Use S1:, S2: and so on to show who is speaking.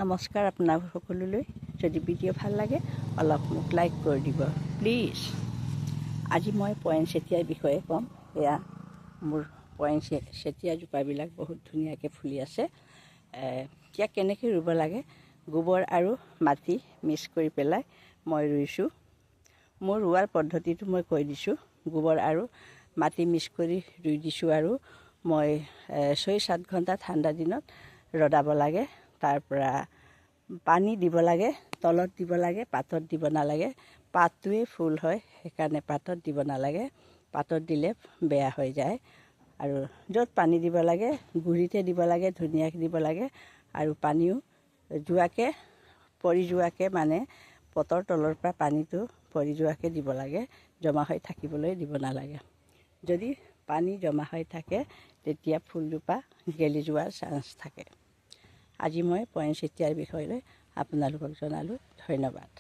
S1: নমস্কাৰ আপোনাক সকলোলৈ। যদি ভিডিঅ' ভাল লাগে অলপ মোক লাইক কৰি দিব প্লিজ। আজি মই পয়েনচেটিয়াৰ বিষয়ে ক'ম। এয়া মোৰ পয়েনচেটিয়া জোপাবিলাক বহুত ধুনীয়াকৈ ফুলি আছে। এতিয়া কেনেকৈ ৰুব লাগে, গোবৰ আৰু মাটি মিক্স কৰি পেলাই মই ৰুইছোঁ। মোৰ ৰোৱাৰ পদ্ধতিটো মই কৈ দিছোঁ। গোবৰ আৰু মাটি মিক্স কৰি ৰুই দিছোঁ আৰু মই 6-7 ঘণ্টা ঠাণ্ডা দিনত ৰ'দাব লাগে। তাৰ পৰা পানী দিব লাগে, তলত দিব লাগে, পাতত দিব নালাগে। পাতটোৱে ফুল হয়, সেইকাৰণে পাতত দিব নালাগে। পাতত দিলে বেয়া হৈ যায়। আৰু য'ত পানী দিব লাগে গুৰিতে দিব লাগে, ধুনীয়াকৈ দিব লাগে। আৰু পানীও পৰি যোৱাকৈ মানে পটৰ তলৰ পৰা পানীটো পৰি যোৱাকৈ দিব লাগে, জমা হৈ থাকিবলৈ দিব নালাগে। যদি পানী জমা হৈ থাকে তেতিয়া ফুলজোপা গেলি যোৱাৰ চান্স থাকে। আজি মই পয়েনচেটিয়াৰ বিষয়লৈ আপোনালোকক জনালোঁ। ধন্যবাদ।